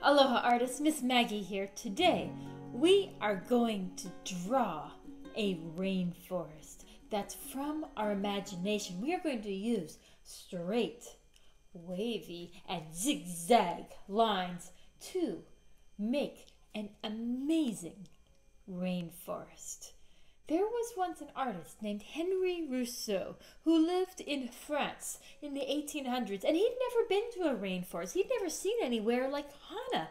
Aloha artists, Miss Maggie here. Today we are going to draw a rainforest that's from our imagination. We are going to use straight, wavy, and zigzag lines to make an amazing rainforest. There was once an artist named Henri Rousseau who lived in France in the 1800s, and he'd never been to a rainforest. He'd never seen anywhere like Hana,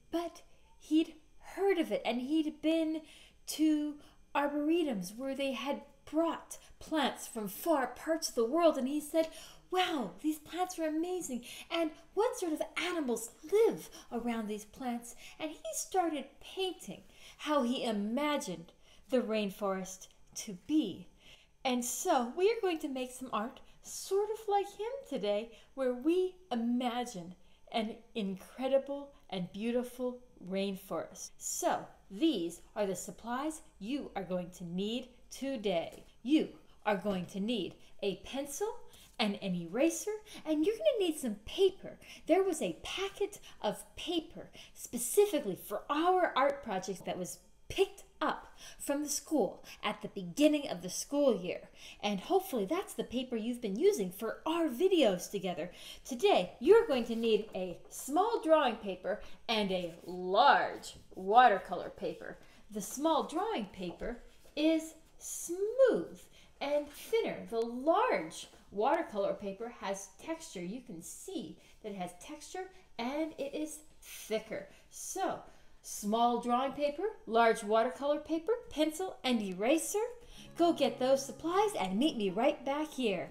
but he'd heard of it, and he'd been to arboretums where they had brought plants from far parts of the world, and he said, wow, these plants are amazing, and what sort of animals live around these plants? And he started painting how he imagined the rainforest to be. And so we are going to make some art sort of like him today, where we imagine an incredible and beautiful rainforest. So these are the supplies you are going to need today. You are going to need a pencil and an eraser, and you're going to need some paper. There was a packet of paper specifically for our art project that was picked up from the school at the beginning of the school year, and hopefully that's the paper you've been using for our videos together. Today you're going to need a small drawing paper and a large watercolor paper. The small drawing paper is smooth and thinner. The large watercolor paper has texture. You can see that it has texture and it is thicker. So small drawing paper, large watercolor paper, pencil, and eraser. Go get those supplies and meet me right back here.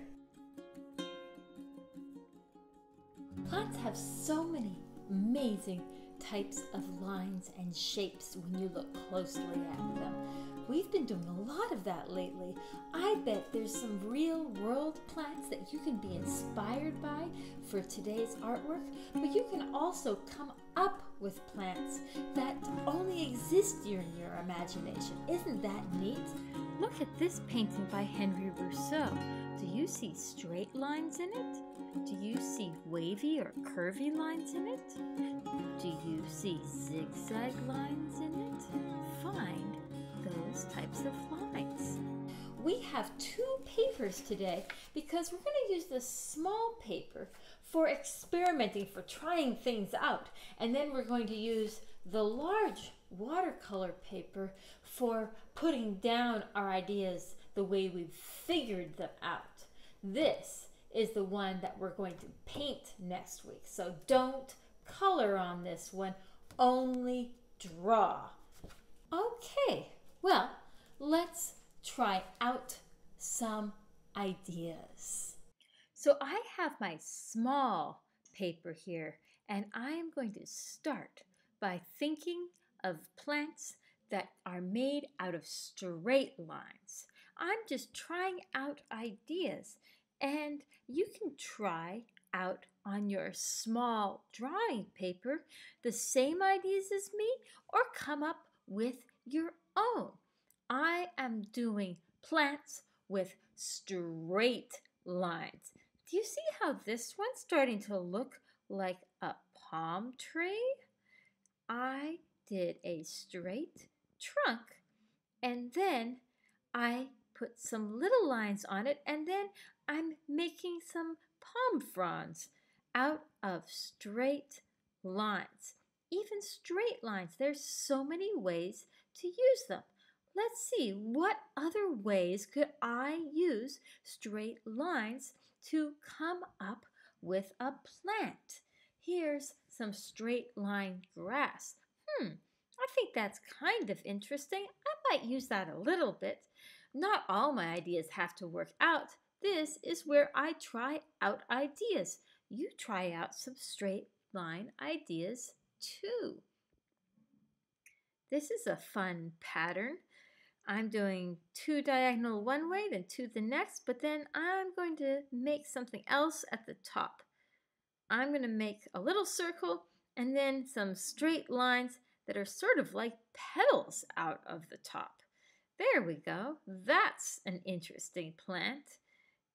Plants have so many amazing types of lines and shapes when you look closely at them. We've been doing a lot of that lately. I bet there's some real world plants that you can be inspired by for today's artwork, but you can also come up with plants that only exist in your imagination. Isn't that neat? Look at this painting by Henri Rousseau. Do you see straight lines in it? Do you see wavy or curvy lines in it? Do you see zigzag lines in it? Find those types of lines. We have two papers today because we're going to use the small paper for experimenting, for trying things out, and then we're going to use the large watercolor paper for putting down our ideas the way we've figured them out. This is the one that we're going to paint next week, so don't color on this one, only draw. Okay, well, let's try out some ideas. So I have my small paper here, and I am going to start by thinking of plants that are made out of straight lines. I'm just trying out ideas, and you can try out on your small drawing paper the same ideas as me, or come up with your own. I am doing plants with straight lines. Do you see how this one's starting to look like a palm tree? I did a straight trunk, and then I put some little lines on it, and then I'm making some palm fronds out of straight lines. Even straight lines, there's so many ways to use them. Let's see, what other ways could I use straight lines to come up with a plant? Here's some straight line grass. I think that's kind of interesting. I might use that a little bit. Not all my ideas have to work out. This is where I try out ideas. You try out some straight line ideas too. This is a fun pattern. I'm doing two diagonal one way, then two the next, but then I'm going to make something else at the top. I'm going to make a little circle and then some straight lines that are sort of like petals out of the top. There we go. That's an interesting plant.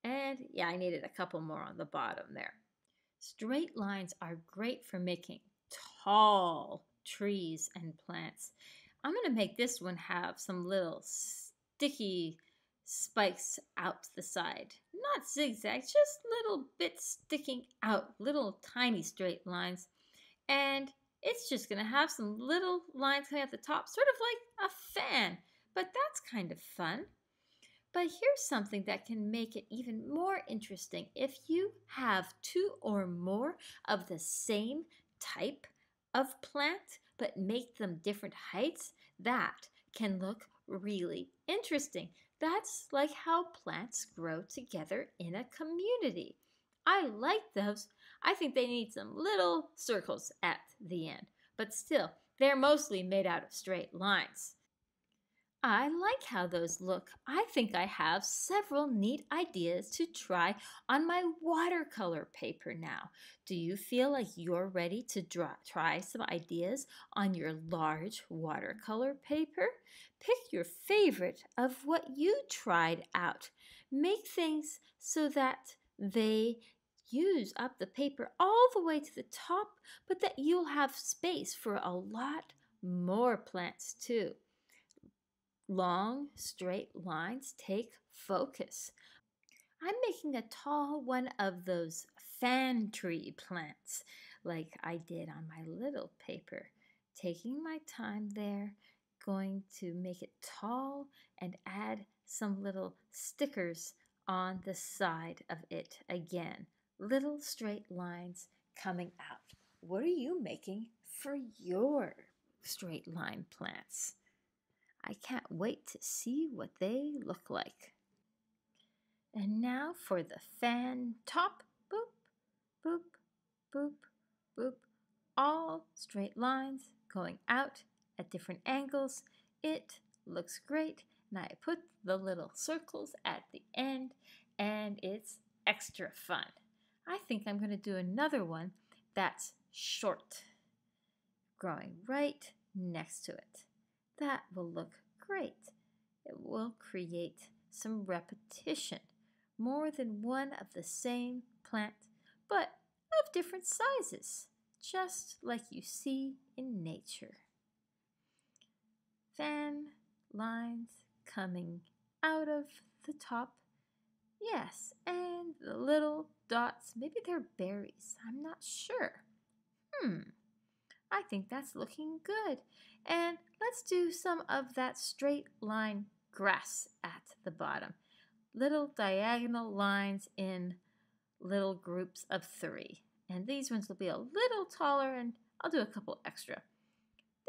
And yeah, I needed a couple more on the bottom there. Straight lines are great for making tall trees and plants. I'm going to make this one have some little sticky spikes out the side. Not zigzag, just little bits sticking out, little tiny straight lines. And it's just going to have some little lines coming at the top, sort of like a fan. But that's kind of fun. But here's something that can make it even more interesting. If you have two or more of the same type of plant, but make them different heights, that can look really interesting. That's like how plants grow together in a community. I like those. I think they need some little circles at the end, but still, they're mostly made out of straight lines. I like how those look. I think I have several neat ideas to try on my watercolor paper now. Do you feel like you're ready to try some ideas on your large watercolor paper? Pick your favorite of what you tried out. Make things so that they use up the paper all the way to the top, but that you'll have space for a lot more plants too. Long, straight lines take focus. I'm making a tall one of those fan tree plants like I did on my little paper. Taking my time there, going to make it tall and add some little stickers on the side of it again. Little straight lines coming out. What are you making for your straight line plants? I can't wait to see what they look like. And now for the fan top. Boop, boop, boop, boop. All straight lines going out at different angles. It looks great. And I put the little circles at the end, and it's extra fun. I think I'm going to do another one that's short, growing right next to it. That will look great. It will create some repetition, more than one of the same plant, but of different sizes, just like you see in nature. Fan lines coming out of the top. Yes, and the little dots, maybe they're berries. I'm not sure. I think that's looking good. And let's do some of that straight line grass at the bottom. Little diagonal lines in little groups of 3. And these ones will be a little taller, and I'll do a couple extra.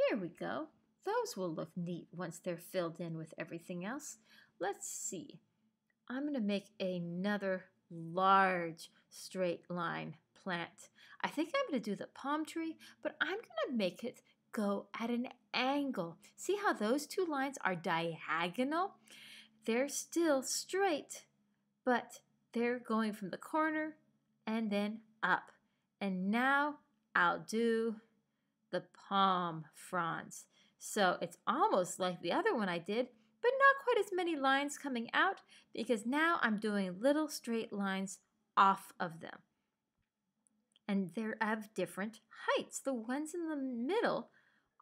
There we go. Those will look neat once they're filled in with everything else. Let's see. I'm going to make another large straight line plant. I think I'm going to do the palm tree, but I'm going to make it go at an angle. See how those two lines are diagonal? They're still straight, but they're going from the corner and then up. And now I'll do the palm fronds. So it's almost like the other one I did, but not quite as many lines coming out because now I'm doing little straight lines off of them. And they're of different heights. The ones in the middle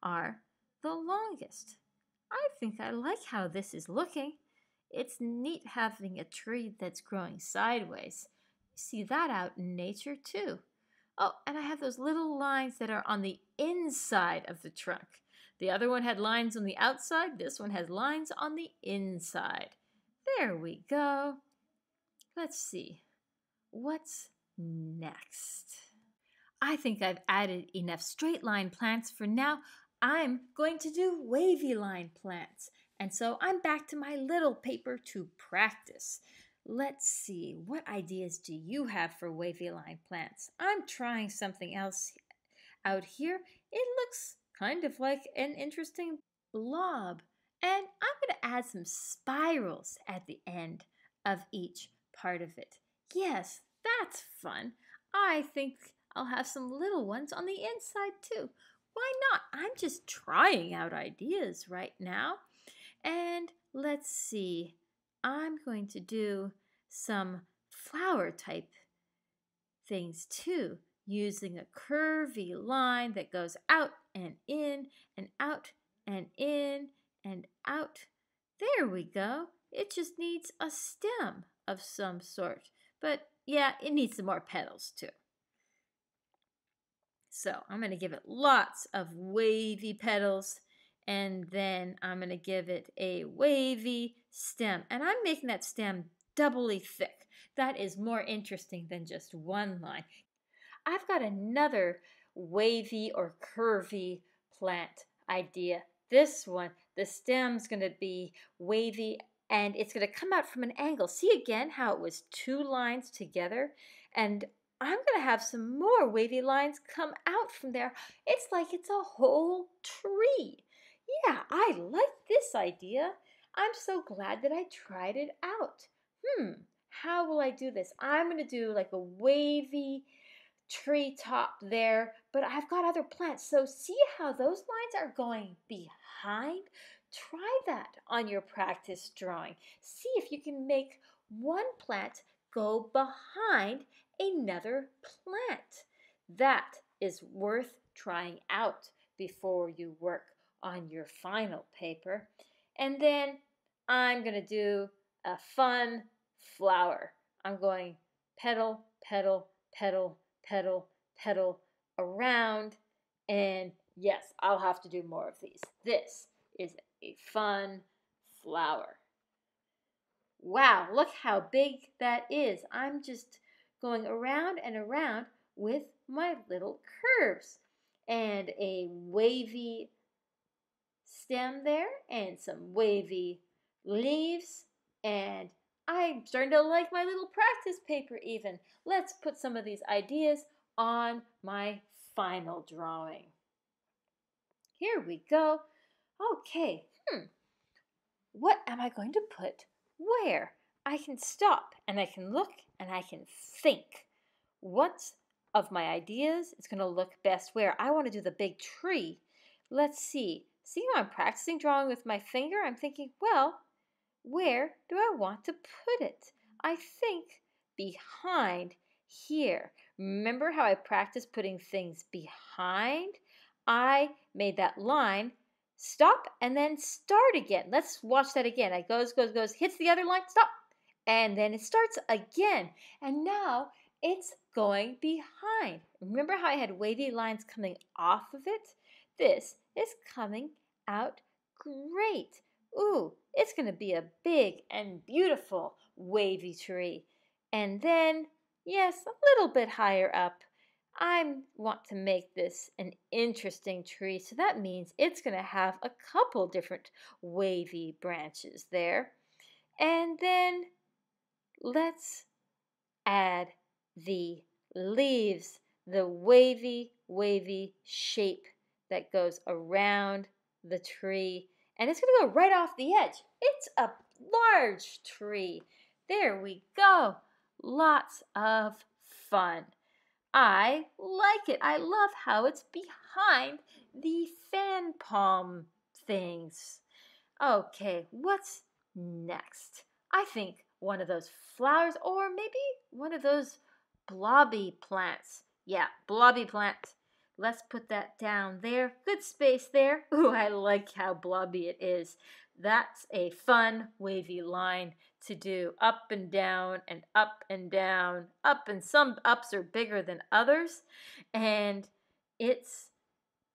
are the longest. I think I like how this is looking. It's neat having a tree that's growing sideways. You see that out in nature too. Oh, and I have those little lines that are on the inside of the trunk. The other one had lines on the outside. This one has lines on the inside. There we go. Let's see. What's next? I think I've added enough straight line plants for now. I'm going to do wavy line plants. And so I'm back to my little paper to practice. Let's see, what ideas do you have for wavy line plants? I'm trying something else out here. It looks kind of like an interesting blob. And I'm going to add some spirals at the end of each part of it. Yes, that's fun. I think I'll have some little ones on the inside too. Why not? I'm just trying out ideas right now. And let's see, I'm going to do some flower type things too. using a curvy line that goes out and in and out and in and out. There we go. It just needs a stem of some sort. But yeah, it needs some more petals too. So I'm going to give it lots of wavy petals, and then I'm going to give it a wavy stem. And I'm making that stem doubly thick. That is more interesting than just one line. I've got another wavy or curvy plant idea. This one, the stem's going to be wavy and it's going to come out from an angle. See again how it was two lines together? And I'm going to have some more wavy lines come out from there. It's like it's a whole tree. Yeah, I like this idea. I'm so glad that I tried it out. How will I do this? I'm going to do like a wavy tree top there, but I've got other plants. So see how those lines are going behind? Try that on your practice drawing. See if you can make one plant go behind another plant. That is worth trying out before you work on your final paper. And then I'm going to do a fun flower. I'm going petal, petal, petal, petal, petal around, and yes, I'll have to do more of these. This is a fun flower. Wow, look how big that is. I'm just going around and around with my little curves and a wavy stem there and some wavy leaves, and I'm starting to like my little practice paper even. Let's put some of these ideas on my final drawing. Here we go. Okay, what am I going to put where? I can stop and I can look and I can think. What of my ideas is going to look best where? I want to do the big tree. Let's see. See how I'm practicing drawing with my finger? I'm thinking, well, where do I want to put it? I think behind here. Remember how I practiced putting things behind? I made that line, stop, and then start again. Let's watch that again. It goes, hits the other line, stop, and then it starts again. And now it's going behind. Remember how I had wavy lines coming off of it? This is coming out great. Ooh, it's going to be a big and beautiful wavy tree. And then, yes, a little bit higher up, I want to make this an interesting tree. So that means it's going to have a couple different wavy branches there. And then let's add the leaves, the wavy, wavy shape that goes around the tree. And it's going to go right off the edge. It's a large tree. There we go. Lots of fun. I like it. I love how it's behind the fan palm things. Okay, what's next? I think one of those flowers or maybe one of those blobby plants. Yeah, blobby plant. Let's put that down there. Good space there. Ooh, I like how blobby it is. That's a fun wavy line to do. Up and down and up and down. Up, and some ups are bigger than others. And it's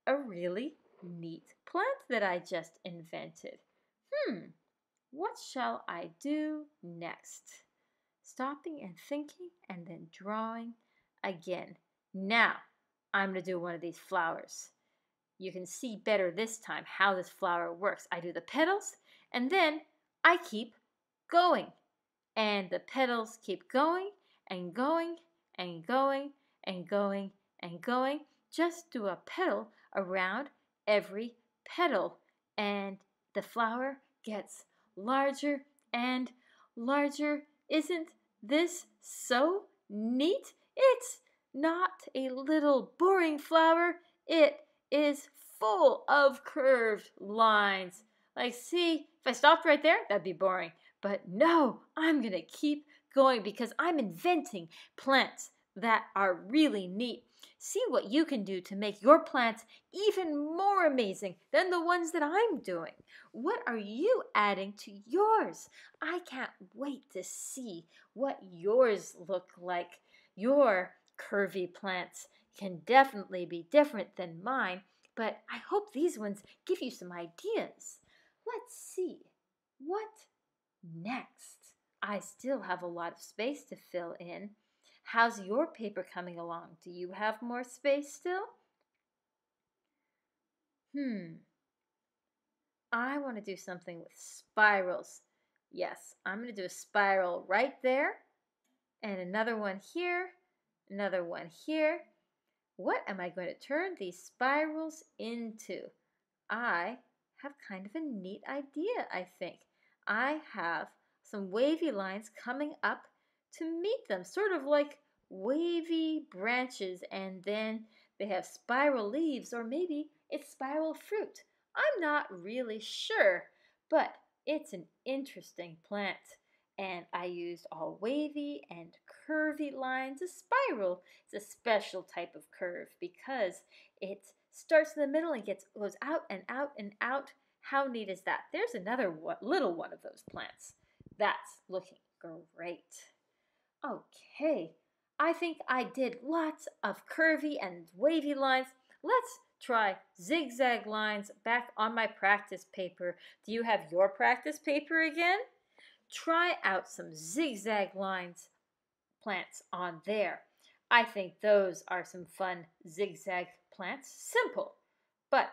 a really neat plant that I just invented. What shall I do next? Stopping and thinking and then drawing again. Now, I'm going to do one of these flowers. You can see better this time how this flower works. I do the petals and then I keep going. And the petals keep going and going and going and going and going. Just do a petal around every petal. And the flower gets larger and larger. Isn't this so neat? It's not a little boring flower. It is full of curved lines. Like, see, if I stopped right there, that'd be boring. But no, I'm going to keep going because I'm inventing plants that are really neat. See what you can do to make your plants even more amazing than the ones that I'm doing. What are you adding to yours? I can't wait to see what yours look like. Your curvy plants can definitely be different than mine, but I hope these ones give you some ideas. Let's see. What next? I still have a lot of space to fill in. How's your paper coming along? Do you have more space still? I want to do something with spirals. Yes, I'm going to do a spiral right there, and another one here, another one here. What am I going to turn these spirals into? I have kind of a neat idea, I think. I have some wavy lines coming up to meet them, sort of like wavy branches, and then they have spiral leaves, or maybe it's spiral fruit. I'm not really sure, but it's an interesting plant. And I used all wavy and curvy lines. A spiral is a special type of curve because it starts in the middle and goes out and out and out. How neat is that? There's another little one of those plants. That's looking great. Okay, I think I did lots of curvy and wavy lines. Let's try zigzag lines back on my practice paper. Do you have your practice paper again? Try out some zigzag lines plants on there. I think those are some fun zigzag plants. Simple, but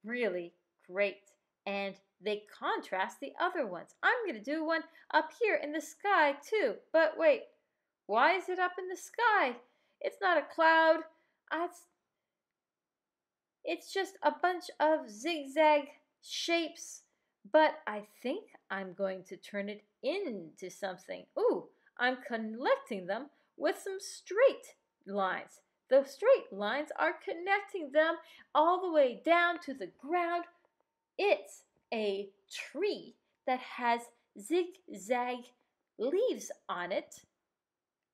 really great. And they contrast the other ones. I'm going to do one up here in the sky too. But wait, why is it up in the sky? It's not a cloud. It's just a bunch of zigzag shapes. But I think I'm going to turn it into something. Ooh, I'm connecting them with some straight lines. Those straight lines are connecting them all the way down to the ground. It's a tree that has zigzag leaves on it,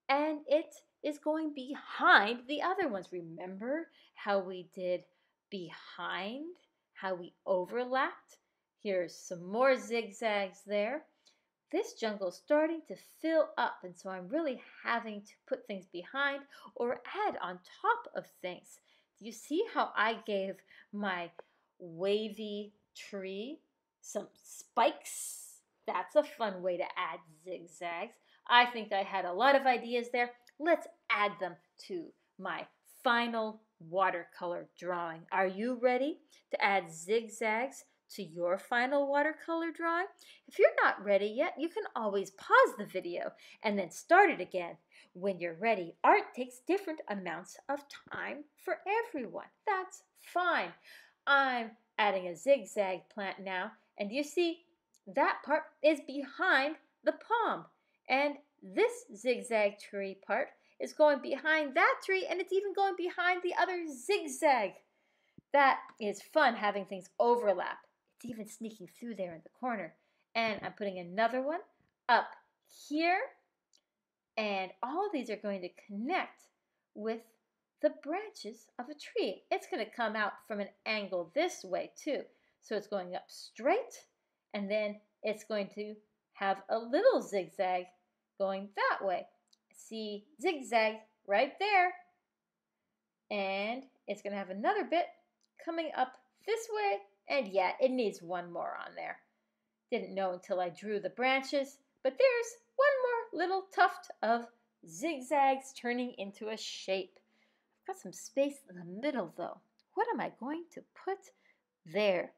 and it is going behind the other ones. Remember how we did behind, how we overlapped? Here's some more zigzags there. This jungle is starting to fill up, and so I'm really having to put things behind or add on top of things. Do you see how I gave my wavy tree some spikes? That's a fun way to add zigzags. I think I had a lot of ideas there. Let's add them to my final watercolor drawing. Are you ready to add zigzags to your final watercolor drawing? If you're not ready yet, you can always pause the video and then start it again. When you're ready, art takes different amounts of time for everyone. That's fine. I'm adding a zigzag plant now, and you see that part is behind the palm, and this zigzag tree part is going behind that tree, and it's even going behind the other zigzag. That is fun, having things overlap. It's even sneaking through there in the corner. And I'm putting another one up here. And all of these are going to connect with the branches of a tree. It's going to come out from an angle this way too. So it's going up straight, and then it's going to have a little zigzag going that way. See, zigzag right there. And it's going to have another bit coming up this way. And yeah, it needs one more on there. Didn't know until I drew the branches, but there's one more little tuft of zigzags turning into a shape. I've got some space in the middle though. What am I going to put there?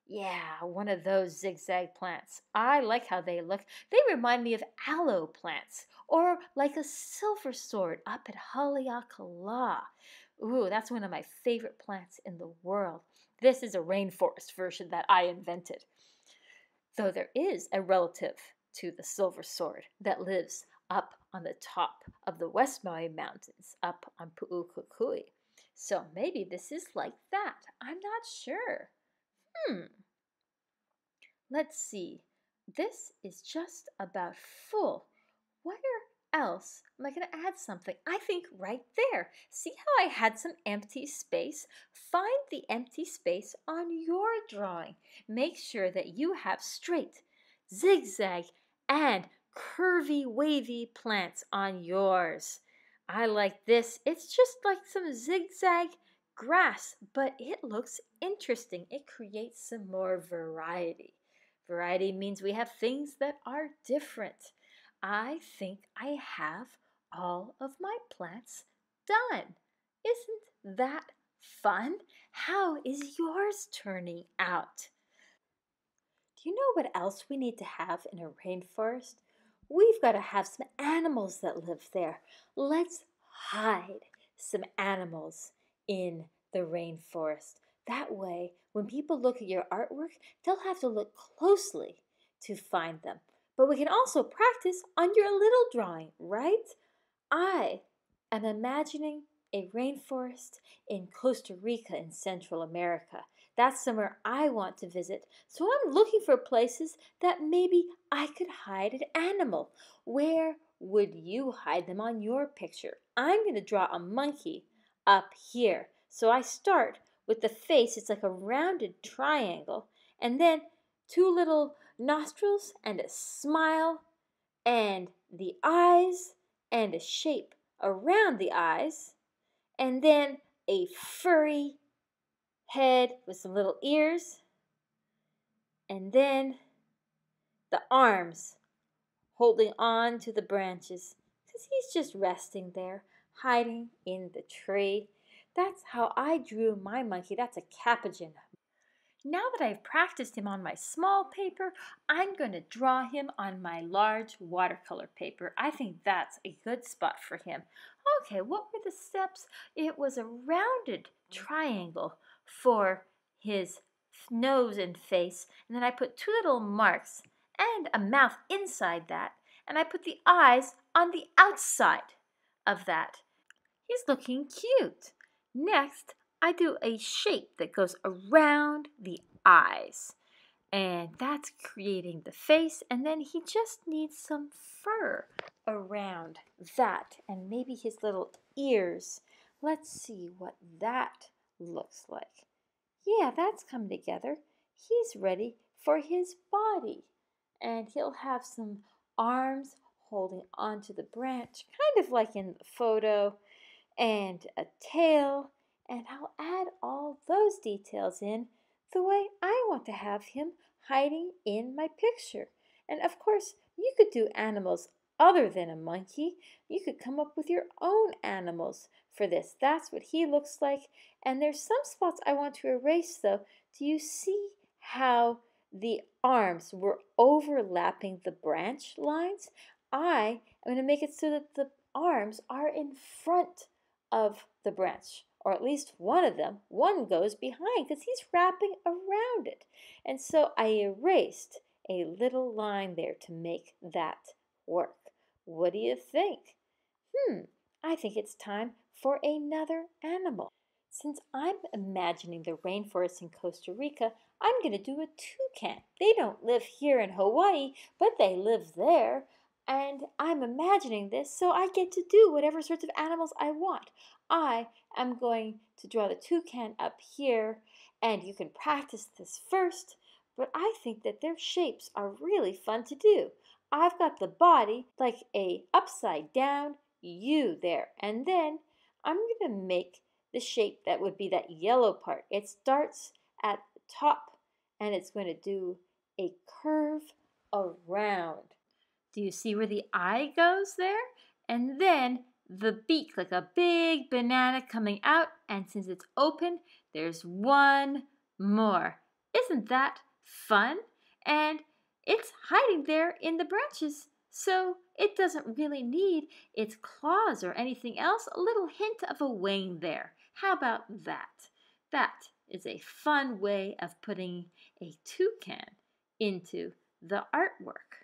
Yeah, one of those zigzag plants. I like how they look. They remind me of aloe plants, or like a silver sword up at Haleakala. Ooh, that's one of my favorite plants in the world. This is a rainforest version that I invented. Though there is a relative to the silver sword that lives up on the top of the West Maui Mountains, up on Pu'ukukui. So maybe this is like that. I'm not sure. Let's see. This is just about full. Where else am I going to add something? I think right there. See how I had some empty space? Find the empty space on your drawing. Make sure that you have straight, zigzag, and curvy, wavy plants on yours. I like this. It's just like some zigzag grass, but it looks interesting. It creates some more variety. Variety means we have things that are different. I think I have all of my plants done. Isn't that fun? How is yours turning out? Do you know what else we need to have in a rainforest? We've got to have some animals that live there. Let's hide some animals in the rainforest. That way, when people look at your artwork, they'll have to look closely to find them. But we can also practice on your little drawing, right? I am imagining a rainforest in Costa Rica in Central America. That's somewhere I want to visit. So I'm looking for places that maybe I could hide an animal. Where would you hide them on your picture? I'm going to draw a monkey up here. So I start with the face. It's like a rounded triangle. And then two little nostrils and a smile and the eyes and a shape around the eyes, and then a furry head with some little ears, and then the arms holding on to the branches because he's just resting there, hiding in the tree. That's how I drew my monkey. That's a capuchin. Now that I've practiced him on my small paper, I'm going to draw him on my large watercolor paper. I think that's a good spot for him. Okay, what were the steps? It was a rounded triangle for his nose and face, and then I put two little marks and a mouth inside that, and I put the eyes on the outside of that. He's looking cute. Next, I do a shape that goes around the eyes. And that's creating the face. And then he just needs some fur around that. And maybe his little ears. Let's see what that looks like. Yeah, that's come together. He's ready for his body. And he'll have some arms holding onto the branch, kind of like in the photo, and a tail, and I'll add all those details in the way I want to have him hiding in my picture. And of course, you could do animals other than a monkey. You could come up with your own animals for this. That's what he looks like. And there's some spots I want to erase though. Do you see how the arms were overlapping the branch lines? I am going to make it so that the arms are in front of the branch, or at least one of them. One goes behind because he's wrapping around it. And so I erased a little line there to make that work. What do you think? I think it's time for another animal. Since I'm imagining the rainforest in Costa Rica, I'm going to do a toucan. They don't live here in Hawaii, but they live there. And I'm imagining this, so I get to do whatever sorts of animals I want. I am going to draw the toucan up here, and you can practice this first, but I think that their shapes are really fun to do. I've got the body like a upside down U there, and then I'm going to make the shape that would be that yellow part. It starts at the top, and it's going to do a curve around. Do you see where the eye goes there? And then the beak, like a big banana coming out. And since it's open, there's one more. Isn't that fun? And it's hiding there in the branches. So it doesn't really need its claws or anything else. A little hint of a wing there. How about that? That is a fun way of putting a toucan into the artwork.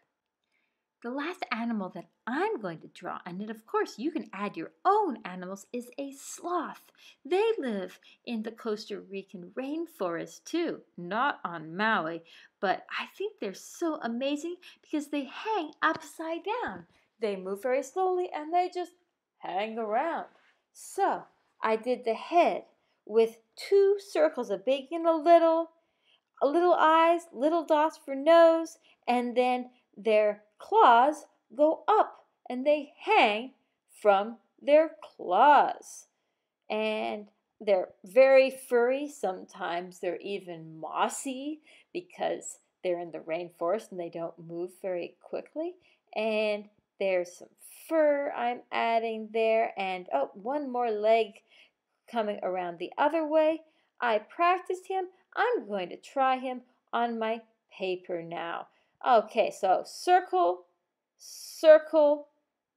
The last animal that I'm going to draw, and then of course you can add your own animals, is a sloth. They live in the Costa Rican rainforest too, not on Maui, but I think they're so amazing because they hang upside down. they move very slowly and they just hang around. So I did the head with two circles, a big and a little eyes, little dots for nose, and then their claws go up and they hang from their claws. And they're very furry. Sometimes they're even mossy because they're in the rainforest and they don't move very quickly. And there's some fur I'm adding there. And oh, one more leg coming around the other way. I practiced him. I'm going to try him on my paper now. Okay, so circle, circle,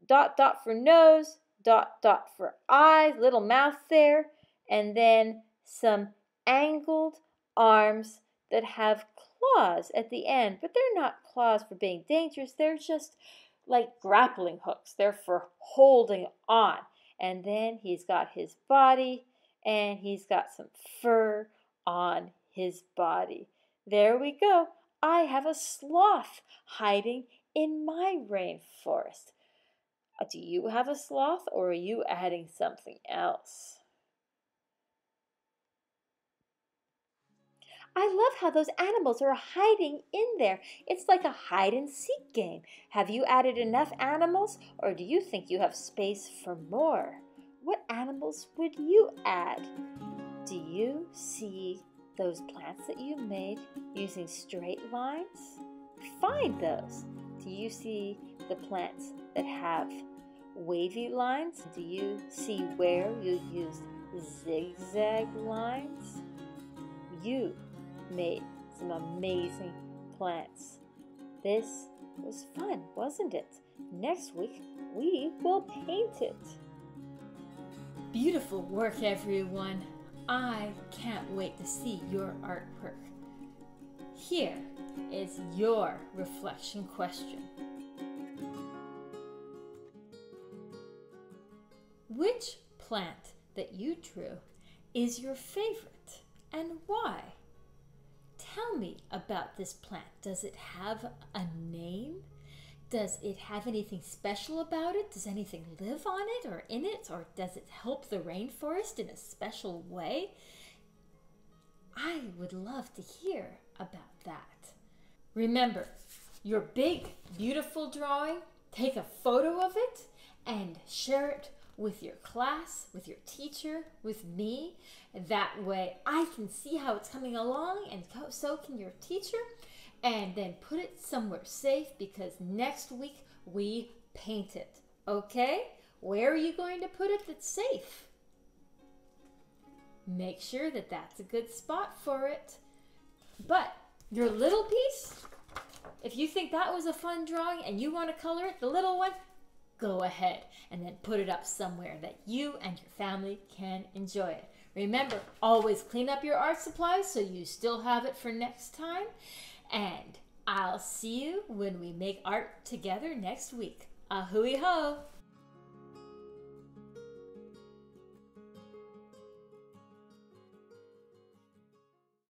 dot, dot for nose, dot, dot for eyes, little mouth there, and then some angled arms that have claws at the end, but they're not claws for being dangerous. They're just like grappling hooks. They're for holding on. And then he's got his body, and he's got some fur on his body. There we go. I have a sloth hiding in my rainforest. Do you have a sloth, or are you adding something else? I love how those animals are hiding in there. It's like a hide and seek game. Have you added enough animals, or do you think you have space for more? What animals would you add? Do you see those plants that you made using straight lines? Find those. Do you see the plants that have wavy lines? Do you see where you used zigzag lines? You made some amazing plants. This was fun, wasn't it? Next week, we will paint it. Beautiful work, everyone. I can't wait to see your artwork. Here is your reflection question. Which plant that you drew is your favorite and why? Tell me about this plant. Does it have a name? Does it have anything special about it? Does anything live on it or in it? Or does it help the rainforest in a special way? I would love to hear about that. Remember, your big, beautiful drawing, take a photo of it and share it with your class, with your teacher, with me. That way I can see how it's coming along, and so can your teacher. And then put it somewhere safe, because next week we paint it. Okay? Where are you going to put it that's safe? Make sure that that's a good spot for it. But your little piece, if you think that was a fun drawing and you want to color it, the little one, go ahead and then put it up somewhere that you and your family can enjoy it. Remember, always clean up your art supplies so you still have it for next time. And I'll see you when we make art together next week. Ahui ho!